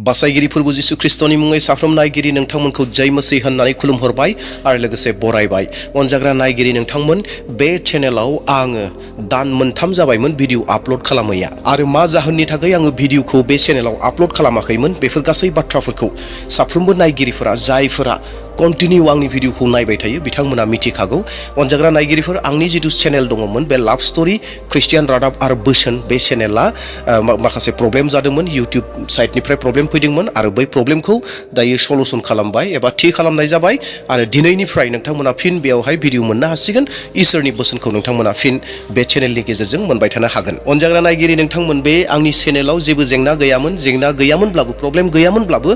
बासायगिरि फोरबो जिसु ख्रिस्टनि मुङै साफ्रोम नायगिरि नोंथांमोनखौ जय मसीह होननानै खुलुमहरबाय आरो लोगोसे बरायबाय। अनजाग्रा नायगिरि नोंथांमोन, बे चेनेलाव आङो दान मोनथाम जाबायमोन भिडिअ आपल'ड खालामैया आरो मा जाहोननि थाखाय आङो भिडिअखौ बे चेनेलाव आपल'ड खालामाखैमोन बेफोर गासै बाथ्राफोरखौ साफ्रोमबो नायगिरिफोरा जायफोरा कन्टिनिउ आंनि भिडिअखौ नायबाय थायो बिथांमोना मिथिखागौ। अनजाग्रा नायगिरिफोर, आंनि जिथु चेनेल दङमोन बे लाभ स्ट'रि ख्रिस्टियान रादाब आरो बोसोन, बे चेनेला माखासे प्रब्लेम जादोंमोन, इउटिउब साइटनिफ्राय प्रब्लेम फैदोंमोन आरो बै प्रब्लेमखौ दायो सलुसन खालामबाय एबा थि खालामनाय जाबाय आरो दिनैनिफ्राय नोंथांमोना फिन बेयावहाय भिडिअ मोननो हासिगोन। इसोरनि बोसोनखौ नोंथांमोना फिन बे चेनेलनि गेजेरजों मोनबाय थानो हागोन। अनजाग्रा नायगिरि नोंथांमोन, बे आंनि चेनेलाव जेबो जेंना गैयामोनब्लाबो प्रब्लेम गैयामोनब्लाबो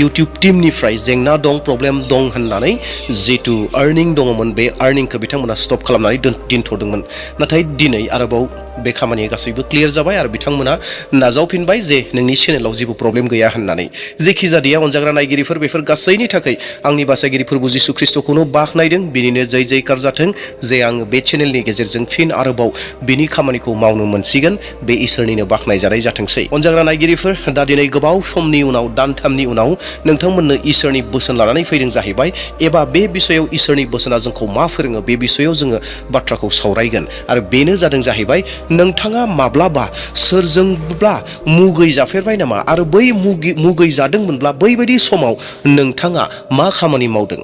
इउटिउब टिमनिफ्राय जेंना दं, प्रब्लेम दं होननानै जिथु आर्निं दङमोन बे आर्निंखौ बिथांमोना स्टप खालामनानै दोनथ'दोंमोन। नाथाय दिनै आरोबाव बे खामानिया गासैबो क्लियार जाबाय आरो बिथांमोना नाजावफिनबाय जे नोंनि चेनेलाव जेबो प्रब्लेम गैया होननानै। जेखि जादिया अनजाग्रा नायगिरिफोर, बेफोर गासैनि थाखाय आंनि बासायगिरि फोरबो जिसु ख्रिस्टखौनो बाख्नायदों। बिनिनो जय जयकार जाथों जे आङो बे चेनेलनि गेजेरजों फिन आरोबाव बिनि खामानिखौ मावनो मोनसिगोन। बे इसोरनिनो बाख्नायजानाय जाथोंसै। अनजाग्रा नायगिरिफोर, दा दिनै गोबाव समनि उनाव, दानथामनि उनाव नोंथांमोननो इसोरनि बोसोन लानानै फैदों जाहैबाय, एबा बे बिसयाव इसोरनि बोसोना जोंखौ मा फोरोङो बे बिसयाव जोङो बाथ्राखौ सावरायगोन आरो बेनो जादों जाहैबाय, नोंथाङा माब्लाबा सोरजोंब्ला मुगै जाफेरबाय नामा आरो बै मुगै जादोंमोनब्ला बैबायदि समाव नोंथाङा मा खामानि मावदों?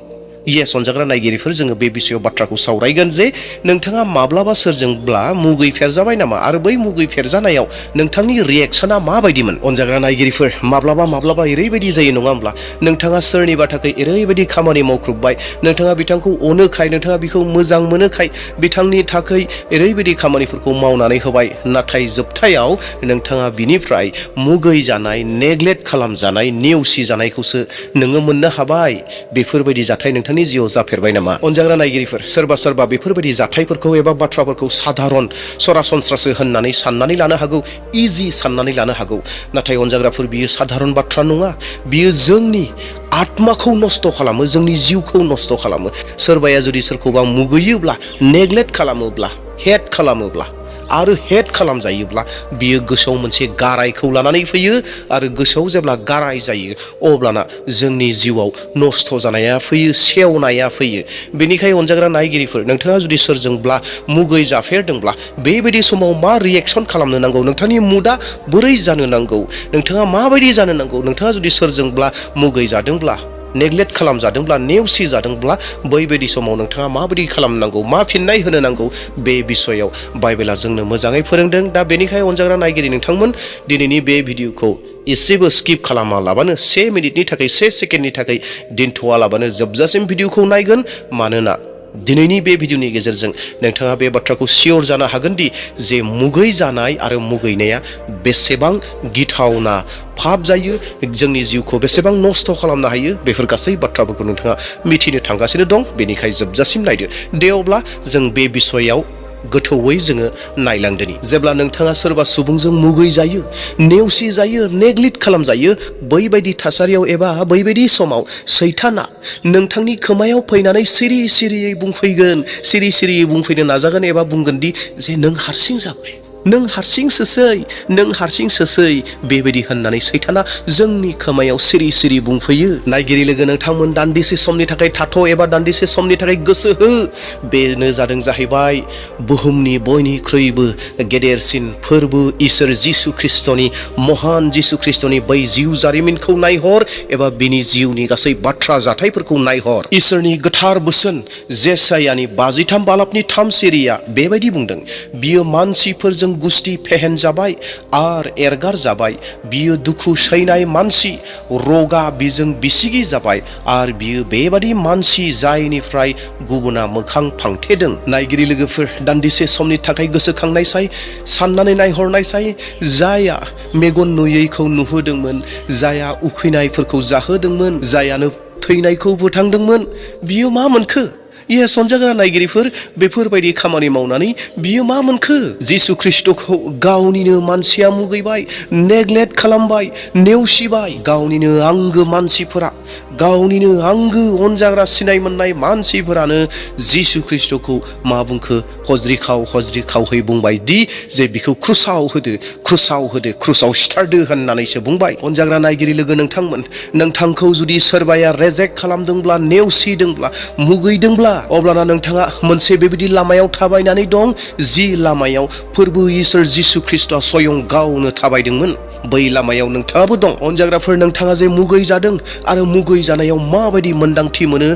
येस अनजाग्रा नायगिरिफोर, जोङो बे बिसयाव बाथ्राखौ सावरायगोन जे नोंथाङा माब्लाबा सोरजोंब्ला मुगै फेरजाबाय नामा आरो बै मुगै फेरजानायाव नोंथांनि रिएक्सना माबायदिमोन? अनजाग्रा नायगिरिफोर, माब्लाबा ओरैबायदि जायो नङा होमब्ला? नोंथाङा सोरनिबा थाखाय ओरैबायदि खामानि मावख्रुबबाय, नोंथाङा बिथांखौ अनोखाय, नोंथाङा बिखौ मोजां मोनोखाय बिथांनि थाखाय ओरैबायदि खामानिफोरखौ मावनानै होबाय, नाथाय जोबथायाव नोंथाङा बिनिफ्राय मुगै जानाय, नेग्लेक्ट खालामजानाय, नेवसि जानायखौसो नोङो मोननो हाबाय। बेफोरबायदि जाथाय नोंथांनि जिउआव जाफेरबाय नामा? अनजाग्रा नायगिरिफोर, सोरबा बेफोरबायदि जाथायफोरखौ एबा बाथ्राफोरखौ साधारन सरासनस्रासो होननानै साननानै लानो हागौ, इजि साननानै लानो हागौ। नाथाय अनजाग्राफोर, बियो साधारन बाथ्रा नङा। बियो जोंनि आत्माखौ नस्थ' खालामो, जोंनि जिउखौ नस्थ' खालामो। सोरबाया जुदि सोरखौबा मुगैयोब्ला, नेग्लेक्ट खालामोब्ला, हेट खालामोब्ला आरो हेट खालामजायोब्ला बियो गोसोआव मोनसे गारायखौ लानानै फैयो आरो गोसोआव जेब्ला गाराय जायो अब्लाना जोंनि जिउआव नस्थ' जानाया फैयो, सेवनाया फैयो। बेनिखायनो अनजाग्रा नायगिरिफोर, नोंथाङा जुदि सोरजोंब्ला मुगै जाफेरदोंब्ला बेबायदि समाव मा रिएक्सन खालामनो नांगौ? नोंथांनि मुडआ बोरै जानो नांगौ? नोंथाङा माबायदि जानो नांगौ? नोंथाङा जुदि सोरजोंब्ला मुगै जादोंब्ला, नेग्लेक्ट खालामजादोंब्ला, नेवसि जादोंब्ला बैबायदि समाव नोंथाङा माबायदि खालामनांगौ, मा फिननाय होनो नांगौ, बे बिसयाव बाइबेला जोंनो मोजाङै फोरोंदों। दा बेनिखायनो अनजाग्रा नायगिरि नोंथांमोन, दिनैनि बे भिडिअखौ एसेबो स्किप खालामालाबानो, 1 मिनिटनि थाखाय, 1 सेकेन्डनि थाखाय दोनथ'आलाबानो जोबजासिम भिडिअखौ नायगोन। मानोना दिनैनि बे भिडिअनि गेजेरजों नोंथाङा बे बाथ्राखौ सियर जानो हागोन दि जे मुगै जानाय आरो मुगैनाया बेसेबां गिथावना पाप जायो, जोंनि जिउखौ बेसेबां नस्थ' खालामनो हायो, बेफोर गासै बाथ्राफोरखौ नोंथाङा मिथिनो थांगासिनो दं। बेनिखायनो जोबजासिम नायदो। दे अब्ला जों बे बिसयाव गोथौयै जोङो नायलांदोनि। जेब्ला नोंथाङा सोरबा सुबुंजों मुगै जायो, नेवसि जायो, नेग्लेक्ट खालामजायो, बैबायदि थासारियाव एबा बैबायदि समाव सैताना नोंथांनि खोमायाव फैनानै सिरियै बुंफैगोन, सिरियै बुंफैनो नाजागोन एबा बुंगोन दि जे नों हारसिं जाबाय, नों हारसिंसोसै बेबायदि होननानै सैताना जोंनि खोमायाव सिरि बुंफैयो। नायगिरि लोगो, नोंथांमोन दान्दिसे समनि थाखाय थाथ' एबा दान्दिसे समनि थाखाय गोसो हो। बेनो जादों जाहैबाय बुहुमनि बयनिख्रुइबो गेदेरसिन फोरबो इसोर जिसु ख्रिस्टनि, महान जिसु ख्रिस्टनि बै जिउ जारिमिनखौ नायहर एबा बिनि जिउनि गासै बाथ्रा जाथायफोरखौ नायहर। इसोरनि गोथार बोसोन जेसायानि 53 बालाबनि 3 सिरिया बेबायदि बुंदों, बियो मानसिफोरजों गुस्थि फेहेनजाबाय आरो एरगार जाबाय। बियो दुखु सैनाय मानसि, रगा बिजों बिसिगि जाबाय आरो बियो बेबादि मानसि जायनिफ्राय गुबुना मोखां फांथेदों। नायगिरि लोगोफोर, दान्दिसे समनि थाखाय गोसोखांनायसाय, साननानै नायहरनायसाय, जाया मेगन नुयैखौ नुहोदोंमोन, जाया उखैनायफोरखौ जाहोदोंमोन, जायानो थैनायखौ फोथांदोंमोन, बियो मा मोनखो? इएस अनजाग्रा नायगिरिफोर बेफोरबायदि खामानि मावनानै बियो मा मोनखो? जिसु ख्रिस्टखौ गावनिनो मानसिया मुगैबाय, नेग्लेक्ट खालामबाय, नेवसिबाय। गावनिनो आंगो मानसिफोरा, गावनिनो आंगो अनजाग्रा सिनाय मोननाय मानसिफोरानो जिसु ख्रिस्टखौ मा बुंखो? हज्रिखावहै बुंबाय दि जे बिखौ क्रुसाव होदो, क्रुसाव सिथारदो होननानैसो बुंबाय। अनजाग्रा नायगिरि लोगो नोंथांमोन, नोंथांखौ जुदि सोरबाया रेजेक्ट खालामदोंब्ला, नेवसिदोंब्ला, मुगैदोंब्ला, अब्लाना नोंथाङा मोनसे बेबायदि लामायाव थाबायनानै दं, जि लामायाव फोरबो इसोर जिसु ख्रिस्टआ स्वयं गावनो थाबायदोंमोन। बै लामायाव नोंथाङाबो दं। अनजाग्राफोर, नोंथाङा जे मुगै जादों आरो मुगै जानायाव माबायदि मोन्दांथि मोनो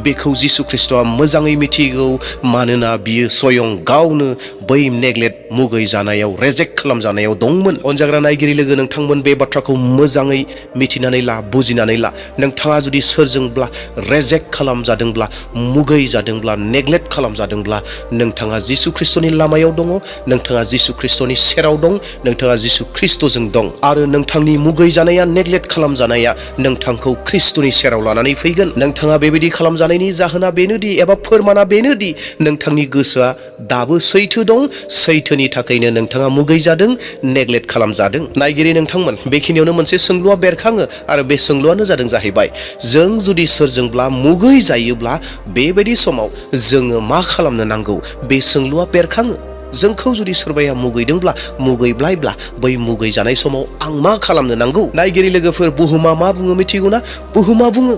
बेखौ जिसु ख्रिस्टआ मोजाङै मिथिगौ। मानोना बियो स्वयं गावनो बै नेग्लेक्ट, मुगै जानायाव, रेजेक्ट खालामजानायाव दंमोन। अनजाग्रा नायगिरि लोगो नोंथांमोन, बे बाथ्राखौ मोजाङै मिथिनानै ला, बुजिनानै ला। नोंथाङा जुदि सोरजोंब्ला रेजेक्ट खालामजादोंब्ला, मुगै जादोंब्ला, नेग्लेक्ट खालामजादोंब्ला, नोंथाङा जिसु ख्रिस्टनि लामायाव दङ, नोंथाङा जिसु ख्रिस्टनि सेराव दं, नोंथाङा जिसु ख्रिस्टजों दं। आरो नोंथांनि मुगै जानाया, नेग्लेक्ट खालामजानाया नोंथांखौ ख्रिस्टनि सेराव लानानै फैगोन। नोंथाङा बेबायदि खालामजानायनि जाहोना बेनोदि, एबा फोरमाना बेनोदि, नोंथांनि गोसोआ दाबो सैथो दं। सैथोनि थाखायनो नोंथाङा मुगै जादों, नेग्लेक्ट खालामजादों। नायगिरि नोंथांमोन, बेखिनियावनो मोनसे सोंलुआ बेरखाङो, आरो बे सोंलुआनो जादों जाहैबाय, जों जुदि सोरजोंब्ला मुगै जायोब्ला बेबायदि समाव जोङो मा खालामनो नांगौ? बे सोंलुआ बेरखाङो। जोंखौ जुदि सोरबाया मुगैदोंब्ला, मुगैब्लायब्ला, बै मुगै जानाय समाव आं मा खालामनो नांगौ? नायगिरि लोगोफोर, बुहुमा मा बुङो मिथिगौ ना? बुहुमा बुङो,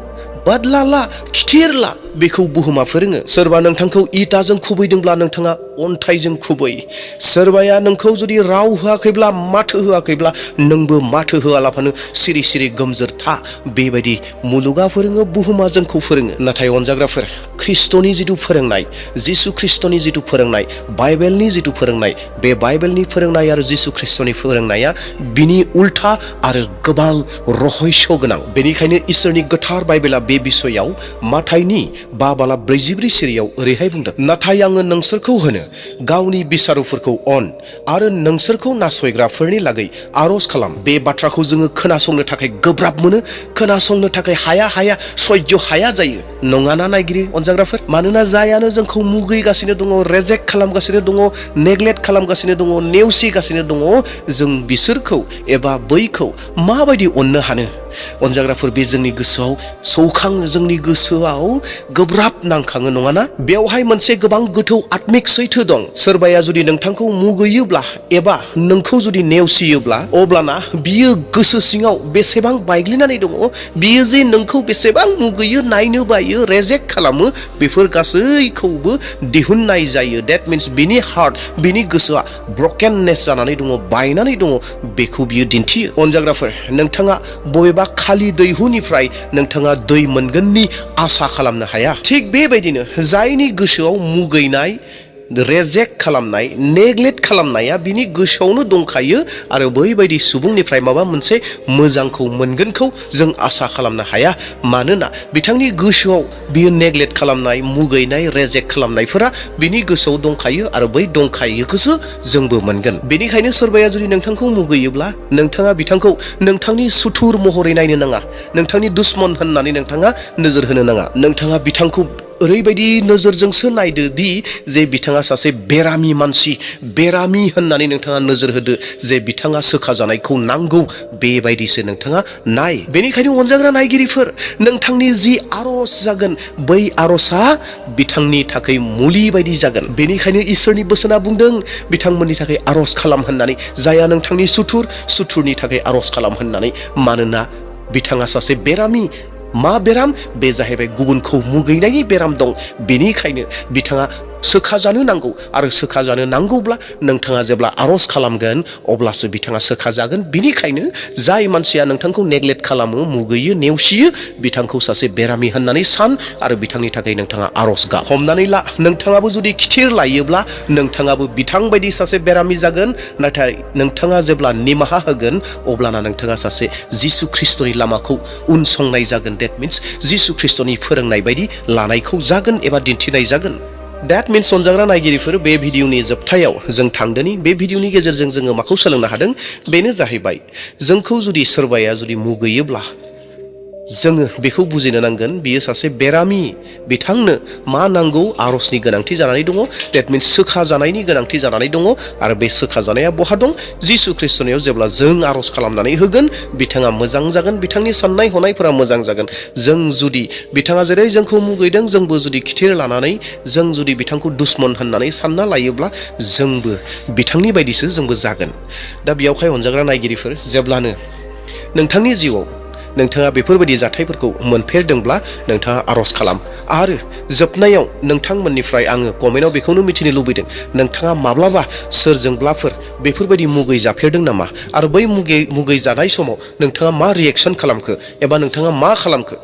बादला ला, खिथिर ला। बेखौ बुहुमा फोरोङो। सोरबा नोंथांखौ इटाजों खुबैदोंब्ला नोंथाङा अन्थाइजों खुबै। सोरबाया नोंखौ जुदि राव होआखैब्ला, माथो होआखैब्ला, नोंबो माथो होआलाफानो सिरि सिरि गोमजोर था। बेबायदि मुलुगा फोरोङो, बुहुमा जोंखौ फोरोङो। नाथाय अनजाग्राफोर, ख्रिस्टनि जिथु फोरोंनाय, जिसु ख्रिस्टनि जिथु फोरोंनाय, बाइबेलनि जिथु फोरोंनाय, बे बाइबेलनि फोरोंनाय आरो जिसु ख्रिस्टनि फोरोंनाया बिनि उल्था आरो गोबां रहस्य गोनां। बेनिखायनो इसोरनि गोथार बाइबेला बे बिसयाव माथाइनि 5:44 सिरियाव ओरैहाय बुंदों, नाथाय आङो नोंसोरखौ होनो, गावनि बिसारुफोरखौ अन आरो नोंसोरखौ नासयग्राफोरनि लागै आरज खालाम। बे बाथ्राखौ जोङो खोनासंनो थाखाय गोब्राब मोनो, खोनासंनो थाखाय हाया सयज हाया जायो। नङाना नायगिरि अनजाग्राफोर? मानोना जायानो जोंखौ मुगैगासिनो दङ, रेजेक्ट खालामगासिनो दङ, नेग्लेक्ट खालामगासिनो दङ, नेवसिगासिनो दङ, जों बिसोरखौ एबा बैखौ माबायदि अननो हानो? अनजाग्राफोर, बे जोंनि गोसोआव सौखाङो, जोंनि गोसोआव गोब्राब नांखाङो, नङाना? बेवहाय मोनसे गोबां गोथौ आत्मिक सैथो दं। सोरबाया जुदि नोंथांखौ मुगैयोब्ला एबा नोंखौ जुदि नेवसियोब्ला, अब्लाना बियो गोसो सिङाव बेसेबां बायग्लिनानै दङ, बियो जे नोंखौ बेसेबां मुगैयो, नायनो बायो, रेजेक्ट खालामो, बेफोर गासैखौबो दिहुननाय जायो। डेट मिन्स बिनि हार्ट, बिनि गोसोआ ब्रकेननेस जानानै दङ, बायनानै दङ, बेखौ बियो दिन्थियो। अनजाग्राफोर, नोंथाङा बबेबा खालि दैहुनिफ्राय नोंथाङा दै मोनगोननि आसा खालामनो हाया। थिग बेबायदिनो जायनि गोसोआव मुगैनाय, रेजेक्ट खालामनाय, नेग्लेक्ट खालामनाया बिनि गोसोआवनो दंखायो, आरो बैबायदि सुबुंनिफ्राय माबा मोनसे मोजांखौ मोनगोनखौ जों आसा खालामनो हाया। मानोना बिथांनि गोसोआव बियो नेग्लेक्ट खालामनाय, मुगैनाय, रेजेक्ट खालामनायफोरा बिनि गोसोआव दंखायो, आरो बै दंखायोखौसो जोंबो मोनगोन। बेनिखायनो सोरबाया जुदि नोंथांखौ मुगैयोब्ला, नोंथाङा बिथांखौ नोंथांनि सुथुर महरै नायनो नाङा, नोंथांनि दुश्मन होननानै नोंथाङा नोजोर होनो नाङा। नोंथाङा बिथांखौ ओरैबायदि नोजोरजोंसो नायदो दि जे बिथाङा सासे बेरामि मानसि, बेरामि होननानै नोंथाङा नोजोर होदो, जे बिथाङा सोखाजानायखौ नांगौ, बेबायदिसो नोंथाङा नाय। बेनिखायनो अनजाग्रा नायगिरिफोर, नोंथांनि जि आरज जागोन, बै आरजआ बिथांनि थाखाय मुलि बायदि जागोन। बेनिखायनो इसोरनि बोसोना बुंदों, बिथांमोननि थाखाय आरज खालाम होननानै, जाया नोंथांनि सुथुरनि थाखाय आरज खालाम होननानै। मानोना बिथाङा सासे बेरामि। मा बेराम? बे जाहैबाय गुबुनखौ मुगैनायनि बेराम दं। बेनिखायनो बिथाङा सोखाजानो नांगौ, आरो सोखाजानो नांगौब्ला नोंथाङा जेब्ला आरज खालामगोन अब्लासो बिथाङा सोखाजागोन। बिनिखायनो जाय मानसिया नोंथांखौ नेग्लेक्ट खालामो, मुगैयो, नेवसियो, बिथांखौ सासे बेरामि होननानै सान, आरो बिथांनि थाखाय नोंथाङा आरज गा। हमनानै ला, नोंथाङाबो जुदि खिथिर लायोब्ला नोंथाङाबो बिथांबायदि सासे बेरामि जागोन। नाथाय नोंथाङा जेब्ला निमाहा होगोन, अब्लाना नोंथाङा सासे जिसु ख्रिस्टनि लामाखौ उनसंनाय जागोन। डेट मिन्स जिसु ख्रिस्टनि फोरोंनाय बायदि लानायखौ जागोन एबा दिन्थिनाय जागोन। डेट मिन्स अनजाग्रा नायगिरिफोर, बे भिडिअनि जोबथायाव जों थांदोनि। बे भिडिअनि गेजेरजों जोङो माखौ सोलोंनो हादों? बेनो जाहैबाय, जोंखौ जुदि सोरबाया जुदि मुगैयोब्ला, जोङो बेखौ बुजिनो नांगोन बियो सासे बेरामि बिथांनो मा नांगौ आरजनि गोनांथि जानानै दङ देट मिन्स सोखा जानायनि गोनांथि जानानै दङ आरो बे सोखा जानाया बहा दं जिसु ख्रिस्टनियाव जेब्ला जों आरज खालामनानै होगोन बिथाङा मोजां जागोन बिथांनि साननाय हनायफोरा मोजां जागोन जों जुदि बिथाङा जेरै जोंखौ मुगैदों जोंबो जुदि खिथिर लानानै जों जुदि बिथांखौ दुश्मन होननानै सानना लायोब्ला जोंबो बिथांनि बायदिसो जोंबो जागोन दा बेयावहाय अनजाग्रा नायगिरिफोर जेब्लानो नोंथांनि जिउआव नोंथाङा बेफोरबायदि जाथायफोरखौ मोनफेरदोंब्ला नोंथाङा आरज खालाम आरो जोबनायाव नोंथांमोननिफ्राय आङो कमेन्टआव बेखौनो मिथिनो लुबैदों नोंथाङा माब्लाबा सोरजोंब्लाफोर बेफोरबायदि मुगै जाफेरदों नामा आरो बै मुगै जानाय समाव नोंथाङा मा रिएक्सन खालामखो एबा नोंथाङा मा खालामखो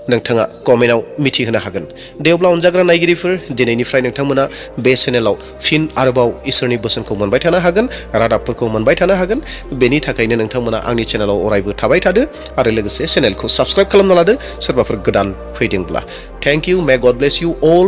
नोंथाङा कमेन्टआव मिथिहोनो हागोन दे अब्ला अनजाग्रा नायगिरिफोर दिनैनिफ्राय नोंथांमोना बे चेनेलाव फिन आरोबाव इसोरनि बोसोनखौ मोनबाय थानो हागोन रादाबफोरखौ मोनबाय थानो हागोन बेनि थाखायनो नोंथांमोना आंनि चेनेलाव अरायबो थाबाय थादो आरो लोगोसे चेनेलखौ साबस्क्राइब खालामना लादो सोरबाफोर गोदान फैदोंब्ला थेंक इउ मे गड ब्लेस इउ अल